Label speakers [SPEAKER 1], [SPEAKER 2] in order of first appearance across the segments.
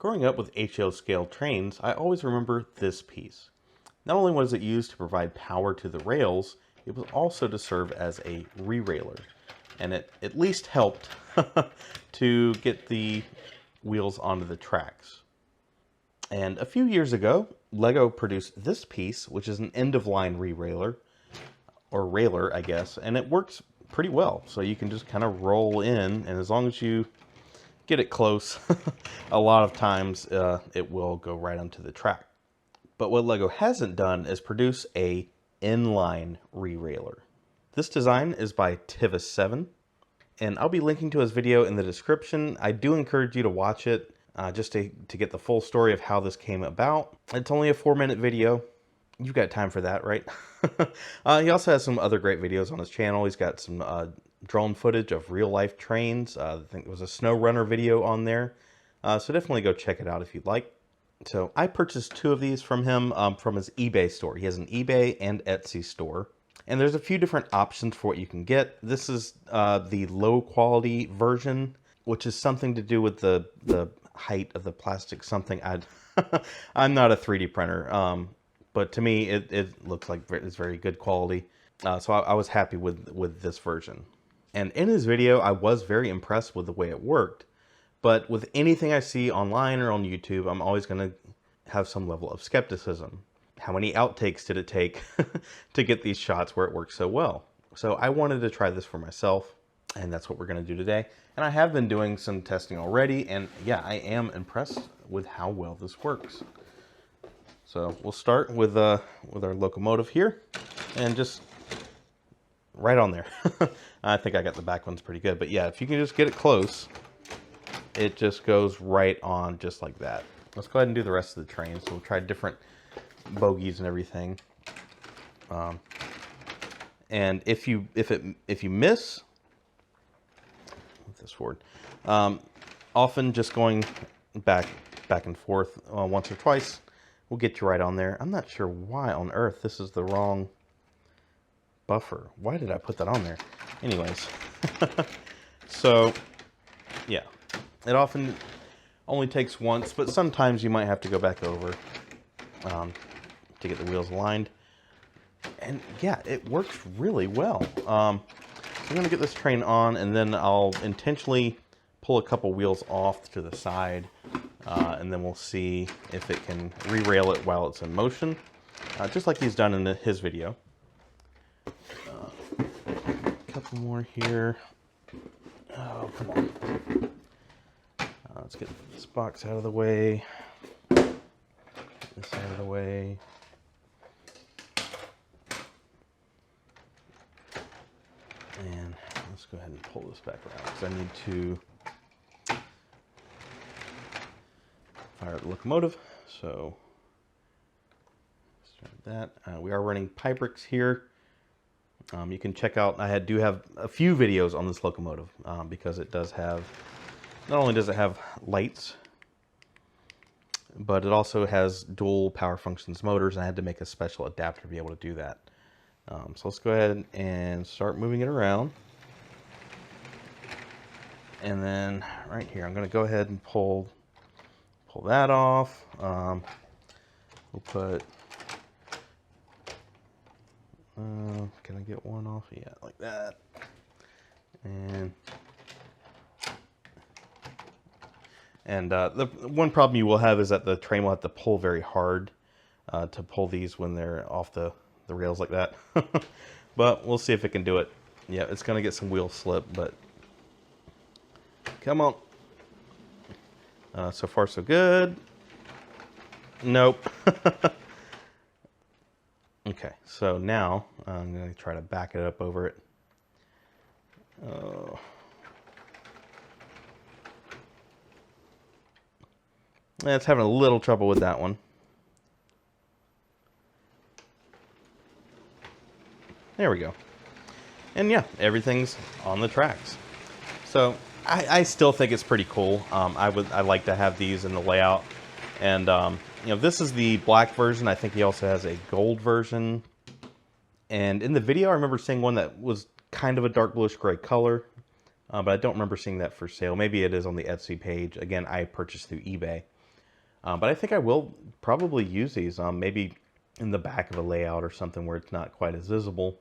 [SPEAKER 1] Growing up with HO scale trains, I always remember this piece. Not only was it used to provide power to the rails, it was also to serve as a re-railer. And it at least helped to get the wheels onto the tracks. And a few years ago, Lego produced this piece, which is an end-of-line re-railer, or railer, I guess, and it works pretty well. So you can just kind of roll in, and as long as you get it close, a lot of times it will go right onto the track. But what Lego hasn't done is produce a inline re-railer. This design is by Tivis7, and I'll be linking to his video in the description. I do encourage you to watch it just to get the full story of how this came about. It's only a 4-minute video. You've got time for that, right? He also has some other great videos on his channel. He's got some drone footage of real-life trains. I think there was a snow runner video on there. So definitely go check it out if you'd like. So I purchased 2 of these from him from his eBay store. He has an eBay and Etsy store. And there's a few different options for what you can get. This is the low-quality version, which is something to do with the height of the plastic something. I'm not a 3D printer. But to me, it looks like it's very good quality. So I was happy with this version. And in his video, I was very impressed with the way it worked. But with anything I see online or on YouTube, I'm always going to have some level of skepticism. How many outtakes did it take to get these shots where it works so well? So I wanted to try this for myself, and that's what we're going to do today. And I have been doing some testing already, and yeah, I am impressed with how well this works. So we'll start with our locomotive here, and just right on there. I think I got the back ones pretty good, but yeah, if you can just get it close, it just goes right on just like that. Let's go ahead and do the rest of the train. So we'll try different bogies and everything. And if you miss, move this forward. Often just going back and forth once or twice will get you right on there. I'm not sure why on earth this is the wrong buffer. Why did I put that on there? Anyways, so yeah, it often only takes once, but sometimes you might have to go back over to get the wheels aligned. And yeah, it works really well. So I'm going to get this train on, and then I'll intentionally pull a couple wheels off to the side, and then we'll see if it can re-rail it while it's in motion, just like he's done in his video. A couple more here. Oh, come on. Let's get this box out of the way. Get this out of the way. And let's go ahead and pull this back around because I need to fire the locomotive. So start that. We are running Pybricks here. You can check out, I do have a few videos on this locomotive because it does have, not only does it have lights, but it also has dual power functions motors, and I had to make a special adapter to be able to do that. So let's go ahead and start moving it around. And then right here, I'm going to go ahead and pull that off. We'll put, can I get one off? Yeah, like that. And the one problem you will have is that the train will have to pull very hard to pull these when they're off the rails like that. But we'll see if it can do it. Yeah, it's going to get some wheel slip, but come on. So far so good. Nope. Okay, so now I'm going to try to back it up over it. Oh. It's having a little trouble with that one. There we go. And yeah, everything's on the tracks. So I still think it's pretty cool. I like to have these in the layout. And you know, this is the black version. I think he also has a gold version. And in the video, I remember seeing one that was kind of a dark bluish gray color. But I don't remember seeing that for sale. Maybe it is on the Etsy page. Again, I purchased through eBay. But I think I will probably use these maybe in the back of a layout or something where it's not quite as visible.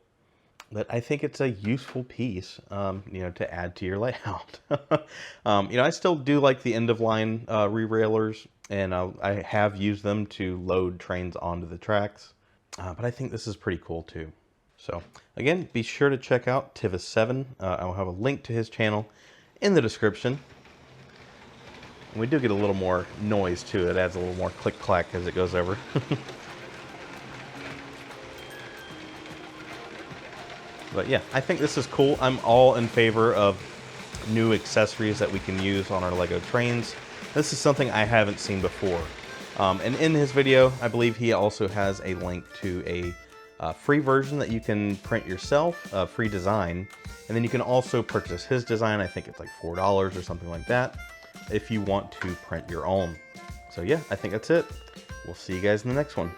[SPEAKER 1] But I think it's a useful piece, you know, to add to your layout. You know, I still do like the end-of-line re-railers, and I have used them to load trains onto the tracks. But I think this is pretty cool too. So again, be sure to check out Tivis7. I'll have a link to his channel in the description. And we do get a little more noise too. It adds a little more click-clack as it goes over. But yeah, I think this is cool. I'm all in favor of new accessories that we can use on our Lego trains. This is something I haven't seen before. And in his video, I believe he also has a link to a free version that you can print yourself, free design. And then you can also purchase his design. I think it's like $4 or something like that, if you want to print your own. So yeah, I think that's it. We'll see you guys in the next one.